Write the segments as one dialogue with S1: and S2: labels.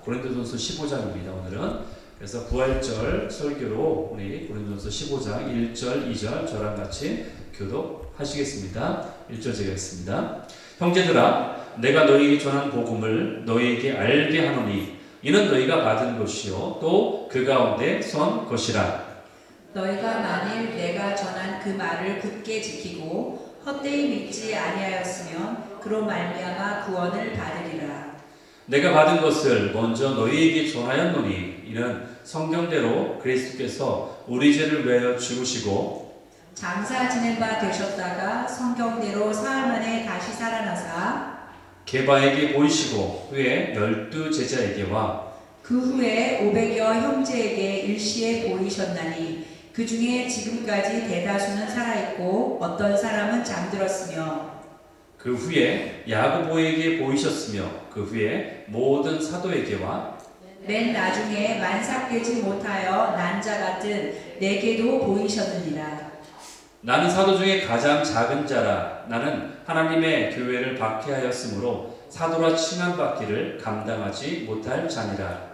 S1: 고린도전서 15장입니다. 오늘은 그래서 부활절 설교로 우리 고린도전서 15장 1절 2절 저랑 같이 교독하시겠습니다. 1절 제가 읽습니다. 형제들아 내가 너희에게 전한 복음을 너희에게 알게 하노니 이는 너희가 받은 것이요 또 그 가운데 선 것이라.
S2: 너희가 만일 내가 전한 그 말을 굳게 지키고 헛되이 믿지 아니하였으면 그로 말미암아 구원을 받으리라.
S1: 내가 받은 것을 먼저 너희에게 전하였노니 이는 성경대로 그리스도께서 우리 죄를 위하여 죽으시고
S2: 장사 지낸 바 되셨다가 성경대로 사흘 만에 다시 살아나사
S1: 게바에게 보이시고 후에 12 제자에게와
S2: 그 후에 500여 형제에게 일시에 보이셨나니 그 중에 지금까지 대다수는 살아있고 어떤 사람은 잠들었으며
S1: 그 후에 야고보에게 보이셨으며 그 후에 모든 사도에게와
S2: 맨 나중에 만삭되지 못하여 난 자 같은 내게도 보이셨느니라.
S1: 나는 사도 중에 가장 작은 자라. 나는 하나님의 교회를 박해하였으므로 사도라 칭함받기를 감당하지 못할 자니라.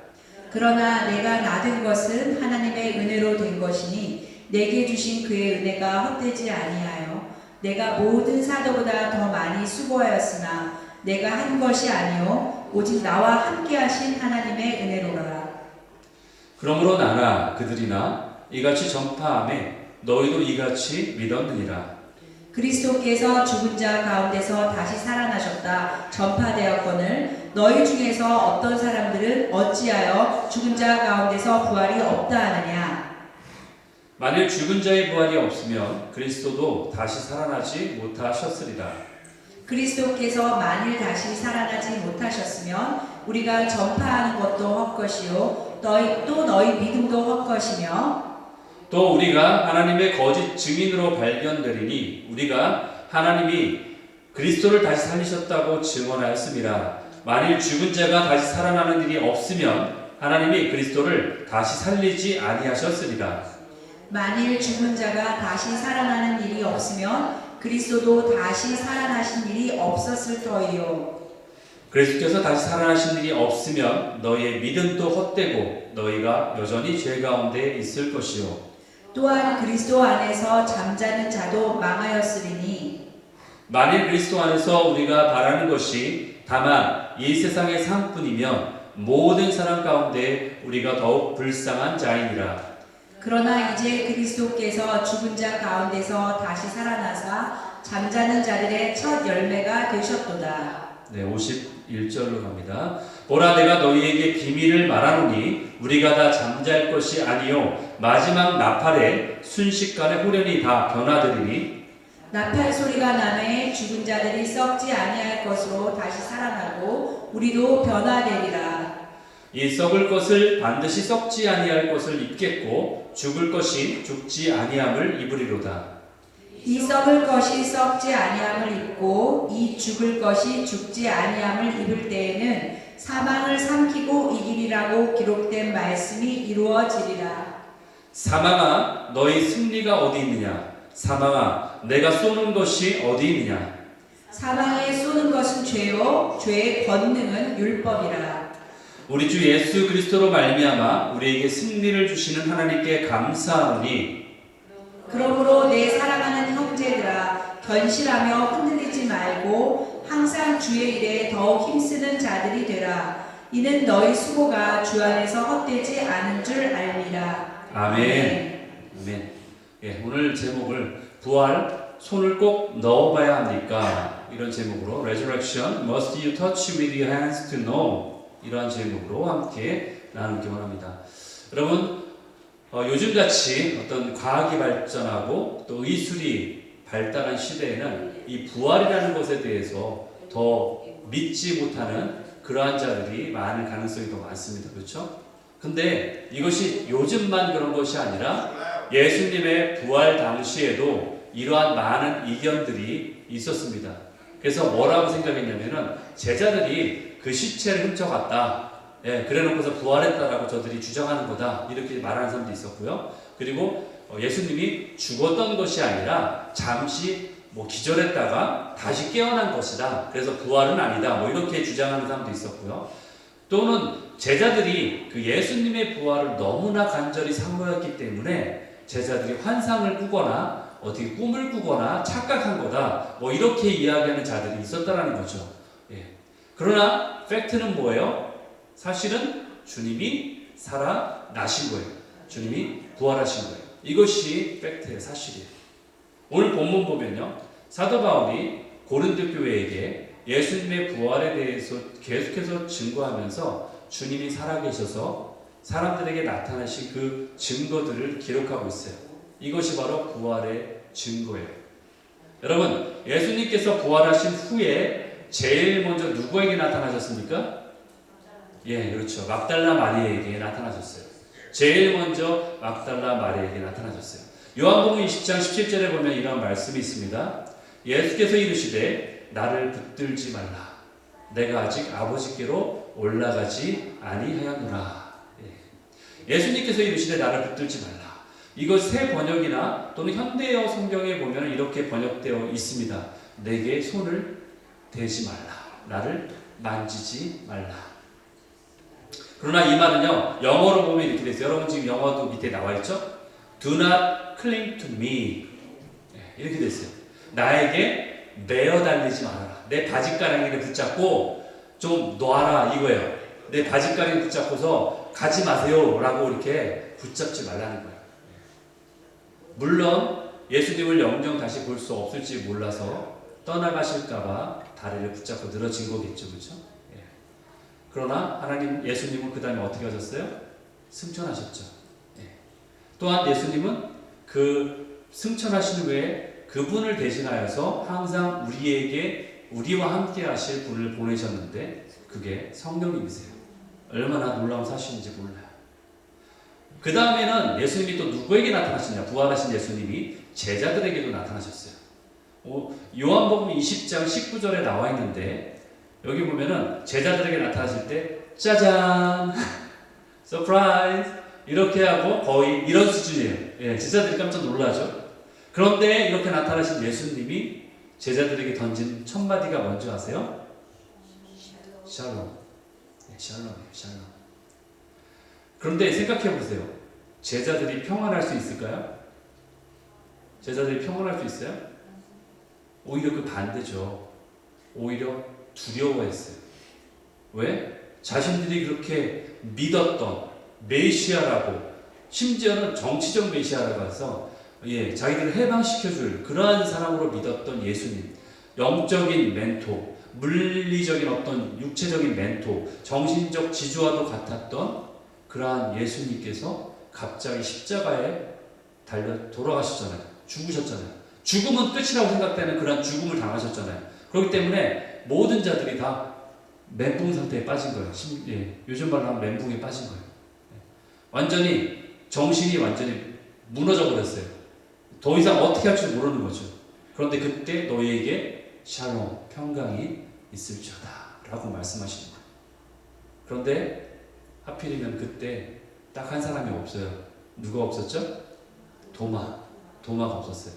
S2: 그러나 내가 낳은 것은 하나님의 은혜로 된 것이니 내게 주신 그의 은혜가 헛되지 아니하여 내가 모든 사도보다 더 많이 수고하였으나 내가 한 것이 아니요 오직 나와 함께 하신 하나님의 은혜로라.
S1: 그러므로 나나 그들이나 이같이 전파하매 너희도 이같이 믿었느니라.
S2: 그리스도께서 죽은 자 가운데서 다시 살아나셨다 전파되었거늘 너희 중에서 어떤 사람들은 어찌하여 죽은 자 가운데서 부활이 없다 하느냐.
S1: 만일 죽은 자의 부활이 없으면 그리스도도 다시 살아나지 못하셨으리라.
S2: 그리스도께서 만일 다시 살아나지 못하셨으면 우리가 전파하는 것도 헛것이요 또 너희 믿음도 헛것이며
S1: 또 우리가 하나님의 거짓 증인으로 발견되리니 우리가 하나님이 그리스도를 다시 살리셨다고 증언하였습니다. 만일 죽은 자가 다시 살아나는 일이 없으면 하나님이 그리스도를 다시 살리지 아니하셨으리라.
S2: 만일 죽은 자가 다시 살아나는 일이 없으면 그리스도도 다시 살아나신 일이 없었을 터이요.
S1: 그리스도께서 다시 살아나신 일이 없으면 너희의 믿음도 헛되고 너희가 여전히 죄 가운데 있을 것이요.
S2: 또한 그리스도 안에서 잠자는 자도 망하였으리니
S1: 만일 그리스도 안에서 우리가 바라는 것이 다만 이 세상의 상뿐이면 모든 사람 가운데 우리가 더욱 불쌍한 자이니라. 그러나
S2: 이제 그리스도께서 죽은 자 가운데서 다시 살아나사 잠자는 자들의 첫 열매가 되셨도다.
S1: 네, 51절로 갑니다. 보라 내가 너희에게 비밀을 말하노니 우리가 다 잠잘 것이 아니요 마지막 나팔에 순식간에 후련히 다 변화되리니
S2: 나팔 소리가 나매 죽은 자들이 썩지 아니할 것으로 다시 살아나고 우리도 변화되리라.
S1: 이 썩을 것을 반드시 썩지 아니할 것을 입겠고 죽을 것이 죽지 아니함을 입으리로다.
S2: 이 썩을 것이 썩지 아니함을 입고 이 죽을 것이 죽지 아니함을 입을 때에는 사망을 삼키고 이기리라고 기록된 말씀이 이루어지리라.
S1: 사망아 너희 승리가 어디 있느냐? 사망아 내가 쏘는 것이 어디 있느냐?
S2: 사망에 쏘는 것은 죄요 죄의 권능은 율법이라.
S1: 우리 주 예수 그리스도로 말미암아 우리에게 승리를 주시는 하나님께 감사하노니
S2: 그러므로 내 사랑하는 형제들아 견실하며 흔들리지 말고 항상 주의 일에 더욱 힘쓰는 자들이 되라. 이는 너희 수고가 주 안에서 헛되지 않은 줄 알미라.
S1: 아멘. 아멘. 예, 오늘 제목을 부활 손을 꼭 넣어봐야 합니까? 이런 제목으로 Resurrection Must You Touch With Your Hands to Know 이러한 제목으로 함께 나누기 원합니다. 여러분 요즘같이 어떤 과학이 발전하고 또 의술이 발달한 시대에는 이 부활이라는 것에 대해서 더 믿지 못하는 그러한 자들이 많은 가능성이 더 많습니다. 그렇죠? 근데 이것이 요즘만 그런 것이 아니라 예수님의 부활 당시에도 이러한 많은 이견들이 있었습니다. 그래서 뭐라고 생각했냐면은 제자들이 그 시체를 훔쳐갔다. 예, 그래 놓고서 부활했다라고 저들이 주장하는 거다. 이렇게 말하는 사람도 있었고요. 그리고 예수님이 죽었던 것이 아니라 잠시 기절했다가 다시 깨어난 것이다. 그래서 부활은 아니다. 이렇게 주장하는 사람도 있었고요. 또는 제자들이 그 예수님의 부활을 너무나 간절히 사모했기 때문에 제자들이 환상을 꾸거나 어떻게 꿈을 꾸거나 착각한 거다 뭐 이렇게 이야기하는 자들이 있었다라는 거죠. 예. 그러나 팩트는 뭐예요? 사실은 주님이 살아나신 거예요. 주님이 부활하신 거예요. 이것이 팩트예요. 사실이에요. 오늘 본문 보면요, 사도 바울이 고린도 교회에게 예수님의 부활에 대해서 계속해서 증거하면서 주님이 살아계셔서 사람들에게 나타나신 그 증거들을 기록하고 있어요. 이것이 바로 부활의 증거예요. 여러분, 예수님께서 부활하신 후에 제일 먼저 누구에게 나타나셨습니까? 예, 그렇죠. 막달라 마리아에게 나타나셨어요. 제일 먼저 막달라 마리아에게 나타나셨어요. 요한복음 20장 17절에 보면 이런 말씀이 있습니다. 예수께서 이르시되 나를 붙들지 말라. 내가 아직 아버지께로 올라가지 아니하였노라. 예수님께서 이르시되 나를 붙들지 말라. 이것 새 번역이나 또는 현대어 성경에 보면 이렇게 번역되어 있습니다. 내게 손을 대지 말라. 나를 만지지 말라. 그러나 이 말은요, 영어로 보면 이렇게 됐어요. 여러분 지금 영어도 밑에 나와 있죠? Do not cling to me. 이렇게 됐어요. 나에게 매어 달리지 말아라. 내 바짓가랑이를 붙잡고 좀 놔라 이거예요. 내 바짓가랑이 붙잡고서 가지 마세요 라고 이렇게 붙잡지 말라는 거예요. 물론 예수님을 영영 다시 볼 수 없을지 몰라서 떠나가실까봐 다리를 붙잡고 늘어진 거겠죠. 그렇죠? 예. 그러나 하나님 예수님은 그 다음에 어떻게 하셨어요? 승천하셨죠. 예. 또한 예수님은 그 승천하신 후에 그분을 대신하여서 항상 우리와 함께 하실 분을 보내셨는데 그게 성령님이세요. 얼마나 놀라운 사실인지 몰라요. 그 다음에는 예수님이 또 누구에게 나타나시냐? 부활하신 예수님이 제자들에게도 나타나셨어요. 요한복음 20장 19절에 나와 있는데 여기 보면은 제자들에게 나타나실 때 짜잔 서프라이즈 이렇게 하고 거의 이런 수준이에요. 예, 제자들이 깜짝 놀라죠. 그런데 이렇게 나타나신 예수님이 제자들에게 던진 첫 마디가 뭔지 아세요? 샬롬. 네, 샬롬이에요. 샬롬. 그런데 생각해 보세요. 제자들이 평안할 수 있을까요? 제자들이 평안할 수 있어요? 오히려 그 반대죠. 오히려 두려워했어요. 왜? 자신들이 그렇게 믿었던 메시아라고, 심지어는 정치적 메시아라고 해서 자기들을 해방시켜줄 그러한 사람으로 믿었던 예수님, 영적인 멘토, 물리적인 어떤 육체적인 멘토, 정신적 지주와도 같았던 그러한 예수님께서 갑자기 십자가에 달려 돌아가셨잖아요. 죽으셨잖아요. 죽음은 끝이라고 생각되는 그런 죽음을 당하셨잖아요. 그렇기 때문에 모든 자들이 다 멘붕 상태에 빠진 거예요. 요즘 말로 하면 멘붕에 빠진 거예요. 완전히 정신이 완전히 무너져 버렸어요. 더 이상 어떻게 할지 모르는 거죠. 그런데 그때 너희에게 샬롬, 평강이 있을지어다 라고 말씀하시는 거예요. 그런데 하필이면 그때 딱 한 사람이 없어요. 누가 없었죠? 도마가 없었어요.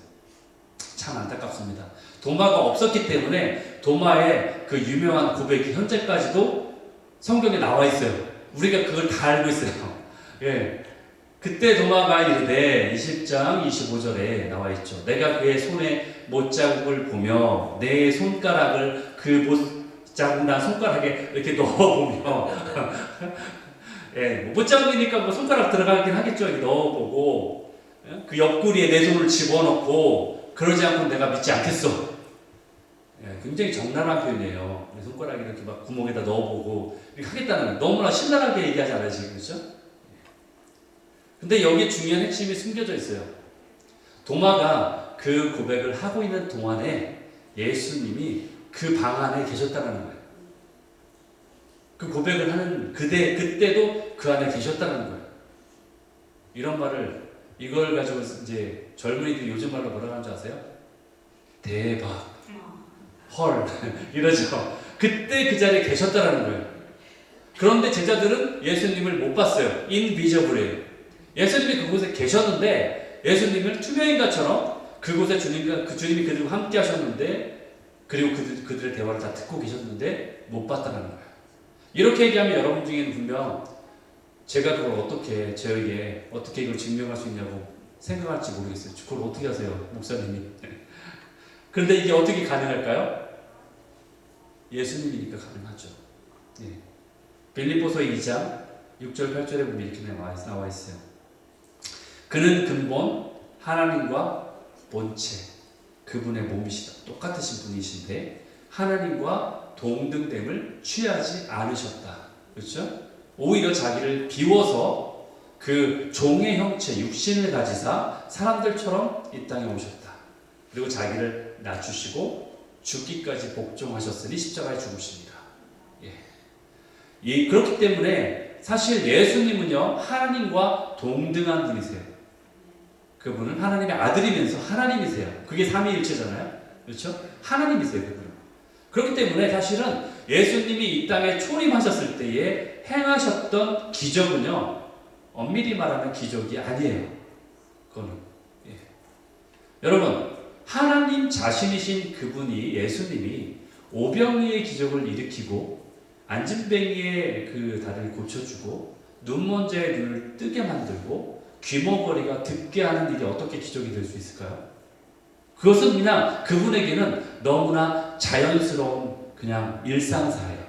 S1: 참 안타깝습니다. 도마가 없었기 때문에 도마의 그 유명한 고백이 현재까지도 성경에 나와 있어요. 우리가 그걸 다 알고 있어요. 예. 그때 도마가 이르되 20장 25절에 나와 있죠. 내가 그의 손에 못자국을 보며 내 손가락을 그 못자국난 손가락에 이렇게 넣어보며 못자국이니까 뭐 손가락 들어가긴 하겠죠. 이렇게 넣어보고 그 옆구리에 내 손을 집어넣고 그러지 않고 내가 믿지 않겠어. 굉장히 적나라한 표현이에요. 내 손가락에 이렇게 막 구멍에다 넣어보고 이렇게 하겠다는, 너무나 신랄하게 얘기하지 않아요 지금, 그렇죠? 근데 여기 중요한 핵심이 숨겨져 있어요. 도마가 그 고백을 하고 있는 동안에 예수님이 그 방 안에 계셨다는 거예요. 그 고백을 하는 그때도 그 안에 계셨다는 거예요. 이런 말을, 이걸 가지고 이제 젊은이들이 요즘 말로 뭐라고 하는 줄 아세요? 대박, 헐 이러죠. 그때 그 자리에 계셨다는 거예요. 그런데 제자들은 예수님을 못 봤어요. 인비저블이에요. 예수님이 그곳에 계셨는데 예수님을 투명인간처럼 그곳에 주님이 그들과 함께 하셨는데, 그리고 그들의 대화를 다 듣고 계셨는데 못 봤다는 거예요. 이렇게 얘기하면 여러분 중에는 분명 제가 그걸 어떻게 저에게 어떻게 이걸 증명할 수 있냐고 생각할지 모르겠어요. 그걸 어떻게 하세요, 목사님이? 그런데 이게 어떻게 가능할까요? 예수님이니까 가능하죠. 예. 빌립보서 2장 6절 8절에 보면 이렇게 나와 있어요. 그는 근본 하나님과 본체 그분의 몸이시다. 똑같으신 분이신데 하나님과 동등됨을 취하지 않으셨다. 그렇죠? 오히려 자기를 비워서 그 종의 형체 육신을 가지사 사람들처럼 이 땅에 오셨다. 그리고 자기를 낮추시고 죽기까지 복종하셨으니 십자가에 죽으십니다. 예. 그렇기 때문에 사실 예수님은요 하나님과 동등한 분이세요. 그분은 하나님의 아들이면서 하나님이세요. 그게 삼위일체잖아요. 그렇죠? 하나님이세요. 그분은. 그렇기 때문에 사실은 예수님이 이 땅에 초림하셨을 때에 행하셨던 기적은요 엄밀히 말하면 기적이 아니에요. 그거는. 예. 여러분 하나님 자신이신 그분이 예수님이 오병이의 기적을 일으키고 안진뱅이의 그 다리를 고쳐주고 눈먼 자의 눈을 뜨게 만들고 귀머거리가 듣게 하는 일이 어떻게 기적이 될 수 있을까요? 그것은 그냥 그분에게는 너무나 자연스러운 그냥 일상사예요.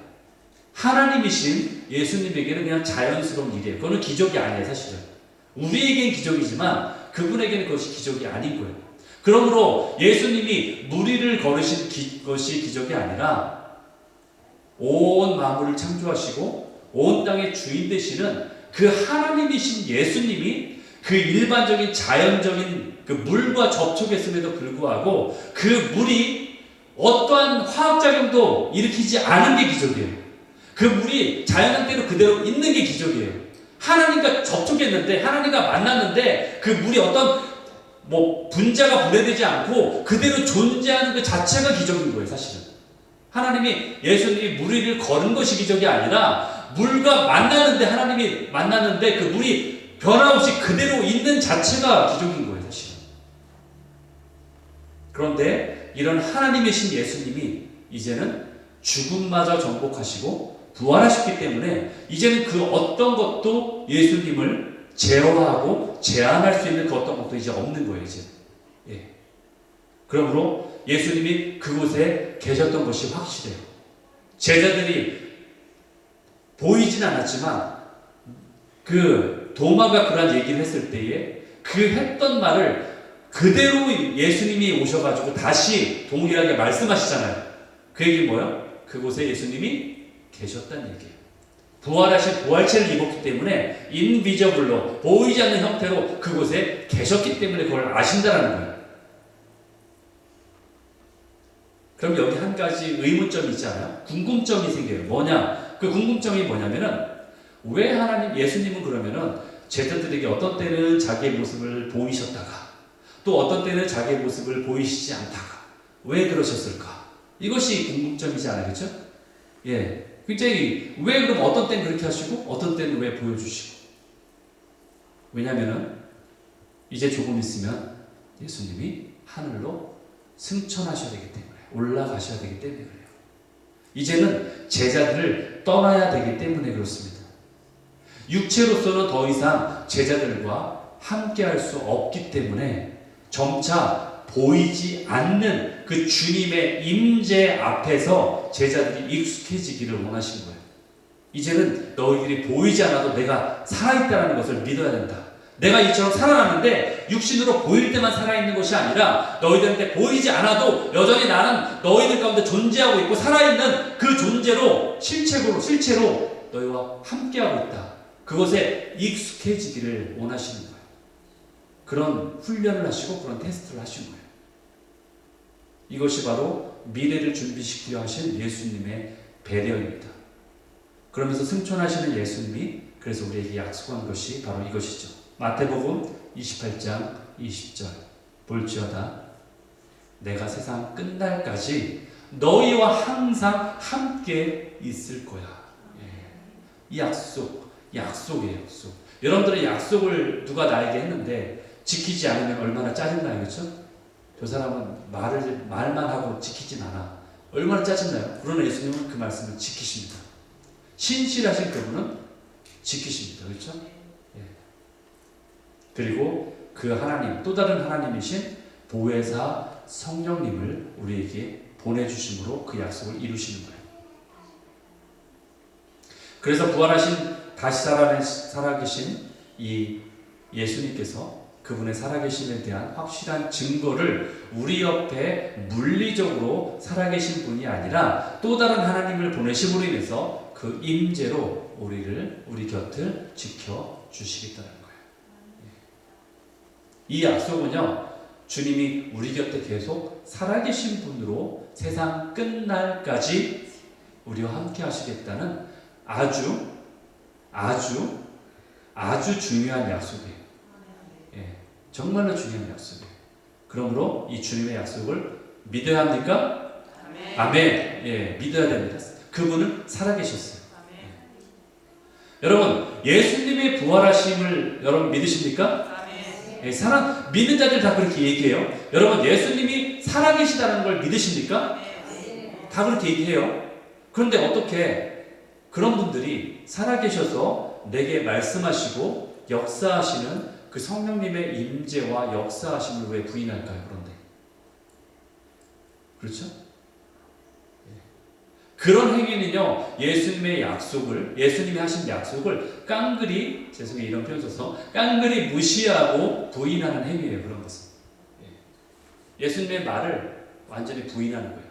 S1: 하나님이신 예수님에게는 그냥 자연스러운 일이에요. 그거는 기적이 아니에요, 사실은. 우리에겐 기적이지만 그분에게는 그것이 기적이 아닌 거예요. 그러므로 예수님이 무리를 걸으신 것이 기적이 아니라 온 만물을 창조하시고 온 땅의 주인 되시는 그 하나님이신 예수님이 그 일반적인 자연적인 그 물과 접촉했음에도 불구하고 그 물이 어떠한 화학작용도 일으키지 않은 게 기적이에요. 그 물이 자연 상태로 그대로 있는 게 기적이에요. 하나님과 접촉했는데 하나님과 만났는데 그 물이 어떤 분자가 분해되지 않고 그대로 존재하는 그 자체가 기적인 거예요, 사실은. 하나님이 예수님이 물 위를 걸은 것이 기적이 아니라 물과 만나는데 하나님이 만났는데 그 물이 변함없이 그대로 있는 자체가 기적인 거예요, 사실은. 그런데 이런 하나님이신 예수님이 이제는 죽음마저 정복하시고 부활하셨기 때문에 이제는 그 어떤 것도 예수님을 제어하고 제한할 수 있는 그 어떤 것도 이제 없는 거예요, 이제. 예. 그러므로 예수님이 그곳에 계셨던 것이 확실해요. 제자들이 보이진 않았지만 그 도마가 그런 얘기를 했을 때에 그 했던 말을 그대로 예수님이 오셔가지고 다시 동일하게 말씀하시잖아요. 그 얘기는 뭐예요? 그곳에 예수님이 계셨다는 얘기예요. 부활하신 부활체를 입었기 때문에 인비저블로 보이지 않는 형태로 그곳에 계셨기 때문에 그걸 아신다라는 거예요. 그럼 여기 한 가지 의문점이 있잖아요. 궁금점이 생겨요. 뭐냐? 그 궁금점이 뭐냐면은 왜 하나님 예수님은 그러면은 제자들에게 어떤 때는 자기의 모습을 보이셨다가 또 어떤 때는 자기의 모습을 보이시지 않다가 왜 그러셨을까? 이것이 궁금점이지 않아요, 그렇죠? 예. 굉장히 왜 그럼 어떤 때는 그렇게 하시고 어떤 때는 왜 보여주시고? 왜냐면은 이제 조금 있으면 예수님이 하늘로 승천하셔야 되기 때문에 올라가셔야 되기 때문에 그래요. 이제는 제자들을 떠나야 되기 때문에 그렇습니다. 육체로서는 더 이상 제자들과 함께 할 수 없기 때문에 점차 보이지 않는 그 주님의 임재 앞에서 제자들이 익숙해지기를 원하신 거예요. 이제는 너희들이 보이지 않아도 내가 살아있다는 것을 믿어야 된다. 내가 이처럼 살아나는데 육신으로 보일 때만 살아있는 것이 아니라 너희들한테 보이지 않아도 여전히 나는 너희들 가운데 존재하고 있고 살아있는 그 존재로 실체로 너희와 함께하고 있다. 그것에 익숙해지기를 원하시는 거예요. 그런 훈련을 하시고 그런 테스트를 하신 거예요. 이것이 바로 미래를 준비시키려 하신 예수님의 배려입니다. 그러면서 승천하시는 예수님이 그래서 우리에게 약속한 것이 바로 이것이죠. 마태복음 28장 20절 볼지어다 내가 세상 끝날까지 너희와 항상 함께 있을 거야. 예. 이 약속이에요. 약속. 여러분들은 약속을 누가 나에게 했는데 지키지 않으면 얼마나 짜증나요, 그렇죠? 저 사람은 말만 하고 지키진 않아. 얼마나 짜증나요? 그러나 예수님은 그 말씀을 지키십니다. 신실하신 그분은 지키십니다. 그렇죠? 예. 그리고 그 하나님, 또 다른 하나님이신 보혜사 성령님을 우리에게 보내주심으로 그 약속을 이루시는 거예요. 그래서 부활하신 다시 살아계신 이 예수님께서 그분의 살아계심에 대한 확실한 증거를 우리 옆에 물리적으로 살아계신 분이 아니라 또 다른 하나님을 보내심으로 인해서 그 임재로 우리 곁을 지켜주시겠다는 거예요. 이 약속은요, 주님이 우리 곁에 계속 살아계신 분으로 세상 끝날까지 우리와 함께 하시겠다는 아주 중요한 약속이에요. 예, 정말로 중요한 약속이에요. 그러므로 이 주님의 약속을 믿어야 합니까? 아멘. 예, 믿어야 됩니다. 그분은 살아계셨어요. 예. 여러분, 예수님의 부활하심을 여러분 믿으십니까? 예, 믿는 자들 다 그렇게 얘기해요. 여러분, 예수님이 살아계시다는 걸 믿으십니까? 다 그렇게 얘기해요. 그런데 어떻게 그런 분들이 살아계셔서 내게 말씀하시고 역사하시는 그 성령님의 임재와 역사하심을 왜 부인할까요? 그런데 그렇죠? 그런 행위는요, 예수님이 하신 약속을 깡그리, 죄송해요 이런 표현 써서 깡그리 무시하고 부인하는 행위예요. 그런 것은 예수님의 말을 완전히 부인하는 거예요.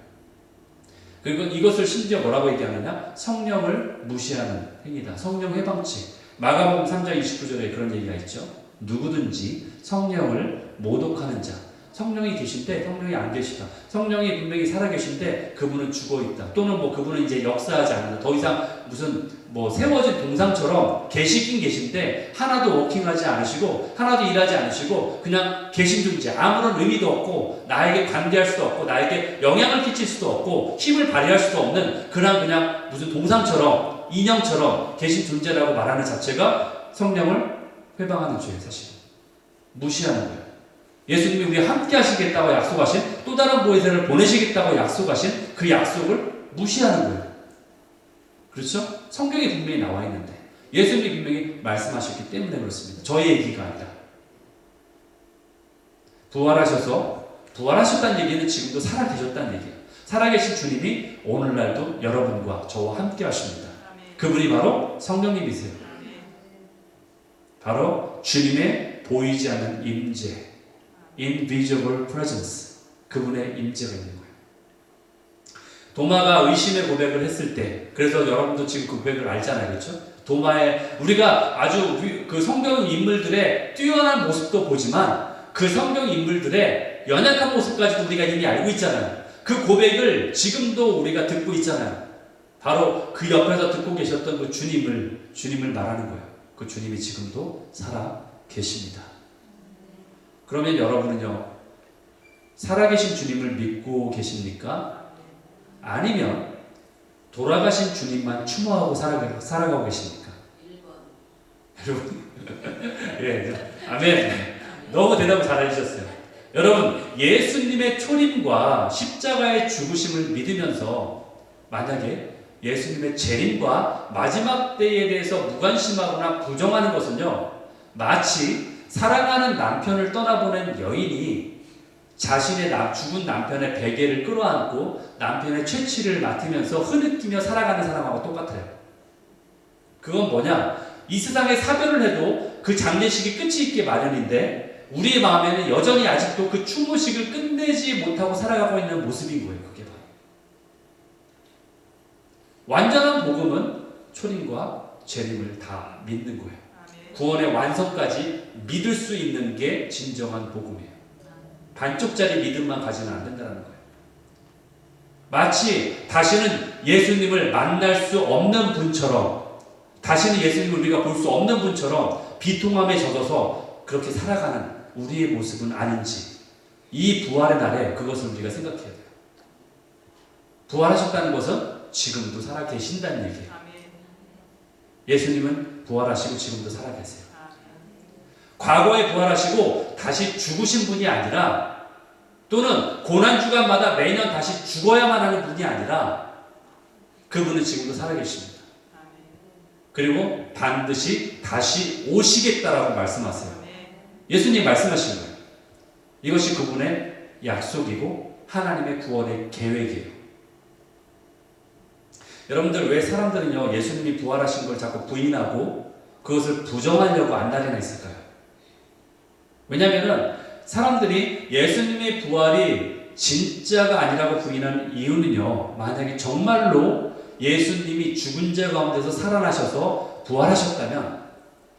S1: 그리고 이것을 심지어 뭐라고 얘기하느냐? 성령을 무시하는 행위다. 성령 해방책. 마가복음 3장 29절에 그런 얘기가 있죠. 누구든지 성령을 모독하는 자. 성령이 계신데 성령이 안 계시다. 성령이 분명히 살아계신데 그분은 죽어있다. 또는 그분은 이제 역사하지 않는다. 더 이상 무슨 세워진 동상처럼 계시긴 계신데 하나도 워킹하지 않으시고 하나도 일하지 않으시고 그냥 계신 존재. 아무런 의미도 없고 나에게 관계할 수도 없고 나에게 영향을 끼칠 수도 없고 힘을 발휘할 수도 없는 그냥 무슨 동상처럼 인형처럼 계신 존재라고 말하는 자체가 성령을 회방하는 죄예요. 사실 무시하는 거예요. 예수님이 우리와 함께 하시겠다고 약속하신 또 다른 보혜사를 보내시겠다고 약속하신 그 약속을 무시하는 거예요. 그렇죠? 성경에 분명히 나와 있는데 예수님이 분명히 말씀하셨기 때문에 그렇습니다. 저의 얘기가 아니라. 부활하셨다는 얘기는 지금도 살아계셨다는 얘기예요. 살아계신 주님이 오늘날도 여러분과 저와 함께 하십니다. 그분이 바로 성령님이세요. 바로 주님의 보이지 않는 임재, invisible presence, 그분의 임재가 있는 거예요. 도마가 의심의 고백을 했을 때, 그래서 여러분도 지금 그 고백을 알잖아요, 그렇죠? 우리가 아주 그 성경 인물들의 뛰어난 모습도 보지만 그 성경 인물들의 연약한 모습까지도 우리가 이미 알고 있잖아요. 그 고백을 지금도 우리가 듣고 있잖아요. 바로 그 옆에서 듣고 계셨던 그 주님을 말하는 거예요. 그 주님이 지금도 살아 계십니다. 그러면 여러분은요, 살아계신 주님을 믿고 계십니까? 아니면 돌아가신 주님만 추모하고 살아가고 계십니까? 1번. 여러분, 예, 아멘. 너무 대답을 잘해주셨어요. 여러분, 예수님의 초림과 십자가의 죽으심을 믿으면서 만약에 예수님의 재림과 마지막 때에 대해서 무관심하거나 부정하는 것은요, 마치 사랑하는 남편을 떠나보낸 여인이 자신의 죽은 남편의 베개를 끌어안고 남편의 채취를 맡으면서 흐느끼며 살아가는 사람하고 똑같아요. 그건 뭐냐? 이 세상에 사별을 해도 그 장례식이 끝이 있게 마련인데 우리의 마음에는 여전히 아직도 그 추모식을 끝내지 못하고 살아가고 있는 모습인 거예요. 그게 바로. 완전한 복음은 초림과 재림을 다 믿는 거예요. 구원의 완성까지 믿을 수 있는 게 진정한 복음이에요. 반쪽짜리 믿음만 가지면 안 된다는 거예요. 마치 다시는 예수님을 만날 수 없는 분처럼, 다시는 예수님을 우리가 볼 수 없는 분처럼 비통함에 젖어서 그렇게 살아가는 우리의 모습은 아닌지, 이 부활의 날에 그것을 우리가 생각해야 돼요. 부활하셨다는 것은 지금도 살아 계신다는 얘기예요. 예수님은 부활하시고 지금도 살아계세요. 과거에 부활하시고 다시 죽으신 분이 아니라, 또는 고난주간마다 매년 다시 죽어야만 하는 분이 아니라 그분은 지금도 살아계십니다. 그리고 반드시 다시 오시겠다라고 말씀하세요. 예수님 말씀하신 거예요. 이것이 그분의 약속이고 하나님의 구원의 계획이에요. 여러분들 왜 사람들은요 예수님이 부활하신 걸 자꾸 부인하고 그것을 부정하려고 안달이나 있을까요? 왜냐하면 사람들이 예수님의 부활이 진짜가 아니라고 부인하는 이유는요, 만약에 정말로 예수님이 죽은 자 가운데서 살아나셔서 부활하셨다면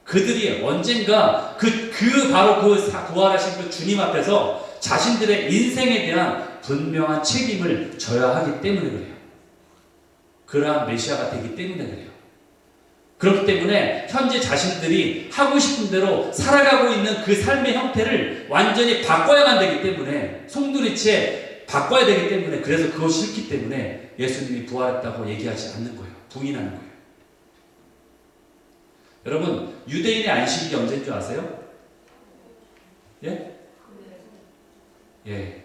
S1: 그들이 언젠가 바로 부활하신 그 주님 앞에서 자신들의 인생에 대한 분명한 책임을 져야 하기 때문에 그래요. 그러한 메시아가 되기 때문에 그래요. 그렇기 때문에 현재 자신들이 하고 싶은 대로 살아가고 있는 그 삶의 형태를 완전히 바꿔야만 되기 때문에 송두리째 바꿔야 되기 때문에 그래서 그거 싫기 때문에 예수님이 부활했다고 얘기하지 않는 거예요. 부인하는 거예요. 여러분 유대인의 안식일이 언제인 줄 아세요? 예? 예.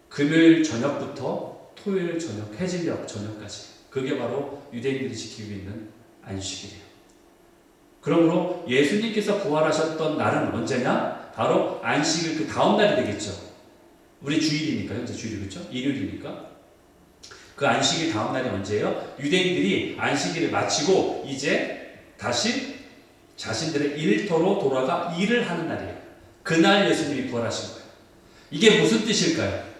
S1: 금요일 저녁부터 토요일 저녁, 해질녘 저녁까지 그게 바로 유대인들이 지키고 있는 안식일이에요. 그러므로 예수님께서 부활하셨던 날은 언제냐? 바로 안식일 그 다음 날이 되겠죠. 우리 주일이니까, 현재 주일이겠죠? 일요일이니까. 그 안식일 다음 날이 언제예요? 유대인들이 안식일을 마치고 이제 다시 자신들의 일터로 돌아가 일을 하는 날이에요. 그날 예수님이 부활하신 거예요. 이게 무슨 뜻일까요?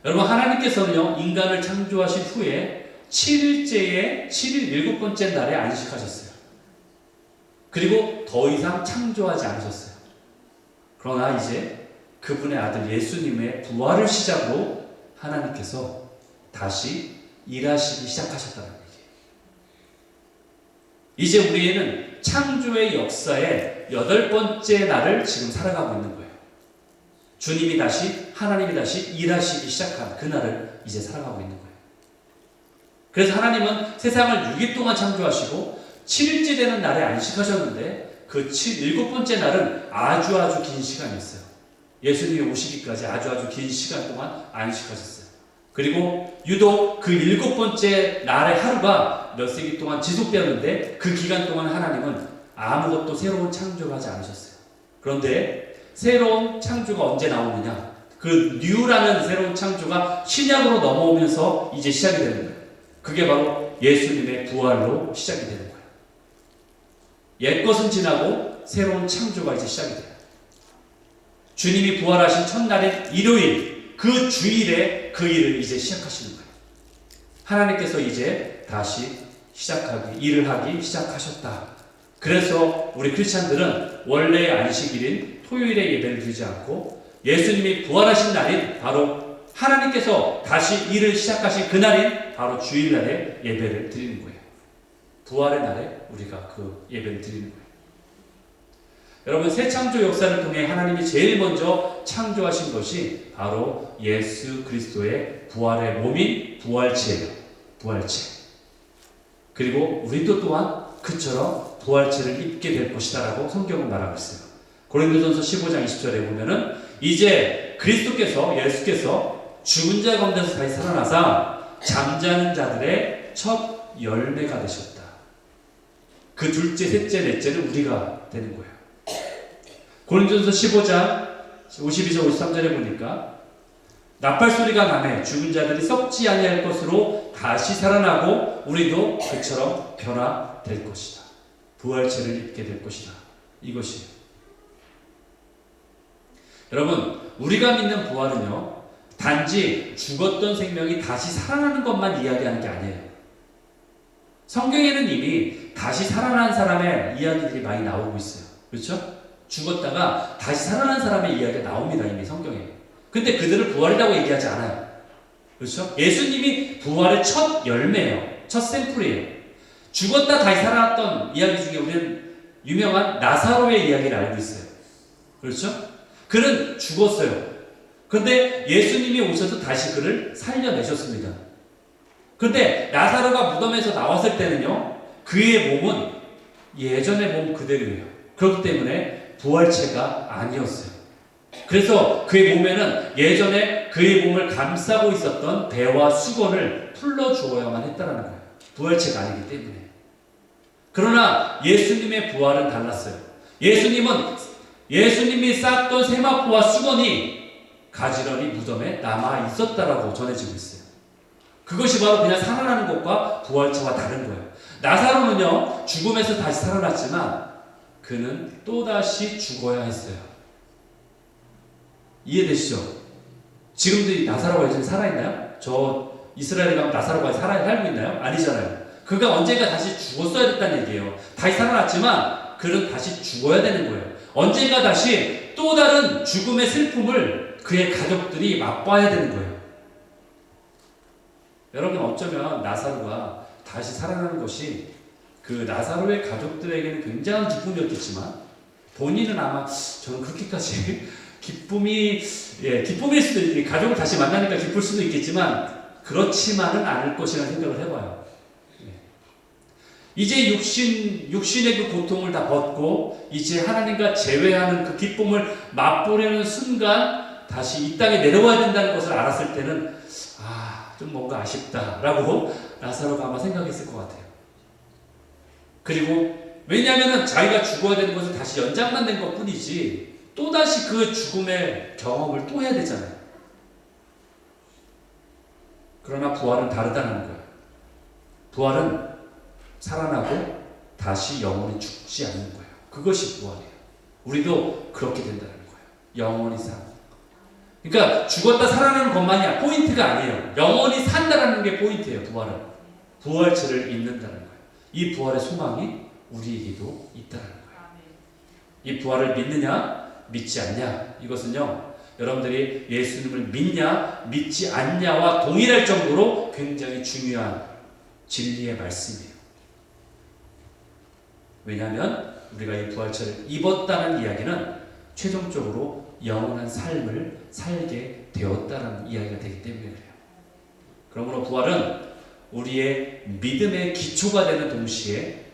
S1: 여러분 하나님께서는요 인간을 창조하신 후에 7일째에 7일 7번째 날에 안식하셨어요. 그리고 더 이상 창조하지 않으셨어요. 그러나 이제 그분의 아들 예수님의 부활을 시작으로 하나님께서 다시 일하시기 시작하셨다는 얘기예요. 이제 우리는 창조의 역사의 8번째 날을 지금 살아가고 있는 거예요. 주님이 다시 하나님이 다시 일하시기 시작한 그날을 이제 살아가고 있는 거예요. 그래서 하나님은 세상을 6일 동안 창조하시고 7일째 되는 날에 안식하셨는데 그 7번째 날은 아주 긴 시간이었어요. 예수님이 오시기까지 아주 긴 시간 동안 안식하셨어요. 그리고 유독 그 7번째 날의 하루가 몇 세기 동안 지속되었는데 그 기간 동안 하나님은 아무것도 새로운 창조를 하지 않으셨어요. 그런데 새로운 창조가 언제 나오느냐? 그 뉴라는 새로운 창조가 신약으로 넘어오면서 이제 시작이 되는 거예요. 그게 바로 예수님의 부활로 시작이 되는 거예요. 옛것은 지나고 새로운 창조가 이제 시작이 돼요. 주님이 부활하신 첫날인 일요일, 그 주일에 그 일을 이제 시작하시는 거예요. 하나님께서 이제 다시 일을 하기 시작하셨다. 그래서 우리 크리스찬들은 원래의 안식일인 토요일에 예배를 드리지 않고 예수님이 부활하신 날인 바로 하나님께서 다시 일을 시작하신 그날인 바로 주일날에 예배를 드리는 거예요. 부활의 날에 우리가 그 예배를 드리는 거예요. 여러분 새 창조 역사를 통해 하나님이 제일 먼저 창조하신 것이 바로 예수 그리스도의 부활의 몸인 부활체예요. 부활체. 그리고 우리도 또한 그처럼 부활체를 입게 될 것이다 라고 성경은 말하고 있어요. 고린도전서 15장 20절에 보면은 이제 예수께서 죽은 자 가운데서 다시 살아나사 잠자는 자들의 첫 열매가 되셨다. 그 둘째, 셋째, 넷째는 우리가 되는 거예요. 고린도전서 15장 52절 53절에 보니까 나팔소리가 나매 죽은 자들이 썩지 아니할 것으로 다시 살아나고 우리도 그처럼 변화될 것이다. 부활체를 입게 될 것이다. 이것이에요. 여러분 우리가 믿는 부활은요 단지 죽었던 생명이 다시 살아나는 것만 이야기하는 게 아니에요. 성경에는 이미 다시 살아난 사람의 이야기들이 많이 나오고 있어요. 그렇죠? 죽었다가 다시 살아난 사람의 이야기가 나옵니다. 이미 성경에. 근데 그들을 부활이라고 얘기하지 않아요. 그렇죠? 예수님이 부활의 첫 열매예요. 첫 샘플이에요. 죽었다 다시 살아났던 이야기 중에 우리는 유명한 나사로의 이야기를 알고 있어요. 그렇죠? 그는 죽었어요. 그런데 예수님이 오셔서 다시 그를 살려내셨습니다. 그런데 나사로가 무덤에서 나왔을 때는요, 그의 몸은 예전의 몸 그대로예요. 그렇기 때문에 부활체가 아니었어요. 그래서 그의 몸에는 예전에 그의 몸을 감싸고 있었던 배와 수건을 풀러주어야만 했다는 거예요. 부활체가 아니기 때문에. 그러나 예수님의 부활은 달랐어요. 예수님이 쌓던 세마포와 수건이 가지런히 무덤에 남아 있었다라고 전해지고 있어요. 그것이 바로 그냥 살아나는 것과 부활체와 다른 거예요. 나사로는요, 죽음에서 다시 살아났지만 그는 또다시 죽어야 했어요. 이해되시죠? 지금도 나사로가 이제 살아있나요? 저 이스라엘에 가면 나사로가 살고 있나요? 아니잖아요. 그가 언젠가 다시 죽었어야 됐다는 얘기예요. 다시 살아났지만 그는 다시 죽어야 되는 거예요. 언젠가 다시 또 다른 죽음의 슬픔을 그의 가족들이 맛봐야 되는 거예요. 여러분, 어쩌면 나사로가 다시 살아나는 것이 그 나사로의 가족들에게는 굉장한 기쁨이었겠지만 본인은 아마 저는 그렇게까지 기쁨일 수도 있고 가족을 다시 만나니까 기쁠 수도 있겠지만 그렇지만은 않을 것이라는 생각을 해봐요. 이제 육신의 그 고통을 다 벗고 이제 하나님과 재회하는 그 기쁨을 맛보려는 순간 다시 이 땅에 내려와야 된다는 것을 알았을 때는 좀 뭔가 아쉽다라고 나사로가 아마 생각했을 것 같아요. 그리고 왜냐하면 자기가 죽어야 되는 것을 다시 연장만 된 것 뿐이지 또다시 그 죽음의 경험을 또 해야 되잖아요. 그러나 부활은 다르다는 거예요. 부활은 살아나고 다시 영원히 죽지 않는 거예요. 그것이 부활이에요. 우리도 그렇게 된다는 거예요. 영원히 사. 그러니까 죽었다 살아나는 것만이 포인트가 아니에요. 영원히 산다라는 게 포인트예요. 부활은. 부활체를 입는다는 거예요. 이 부활의 소망이 우리에게도 있다는 거예요. 이 부활을 믿느냐 믿지 않냐, 이것은요 여러분들이 예수님을 믿냐 믿지 않냐와 동일할 정도로 굉장히 중요한 진리의 말씀이에요. 왜냐하면 우리가 이 부활체를 입었다는 이야기는 최종적으로 영원한 삶을 살게 되었다는 이야기가 되기 때문에 그래요. 그러므로 부활은 우리의 믿음의 기초가 되는 동시에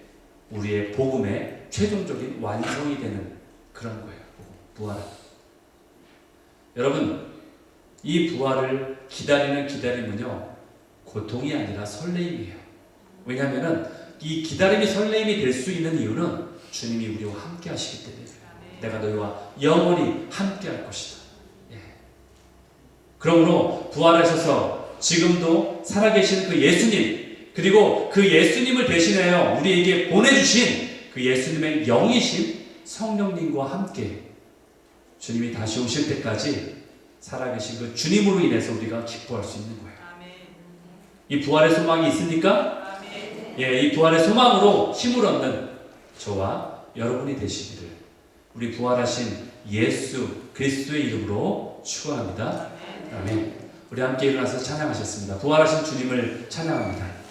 S1: 우리의 복음의 최종적인 완성이 되는 그런 거예요. 부활은. 여러분, 이 부활을 기다리는 기다림은요 고통이 아니라 설레임이에요. 왜냐하면 이 기다림이 설레임이 될 수 있는 이유는 주님이 우리와 함께 하시기 때문에 내가 너희와 영원히 함께 할 것이다. 그러므로 부활하셔서 지금도 살아계신 그 예수님, 그리고 그 예수님을 대신하여 우리에게 보내주신 그 예수님의 영이신 성령님과 함께 주님이 다시 오실 때까지 살아계신 그 주님으로 인해서 우리가 기뻐할 수 있는 거예요. 이 부활의 소망이 있습니까? 이 부활의 소망으로 힘을 얻는 저와 여러분이 되시기를 우리 부활하신 예수 그리스도의 이름으로 축원합니다. 아멘. 우리 함께 일어나서 찬양하셨습니다. 부활하신 주님을 찬양합니다.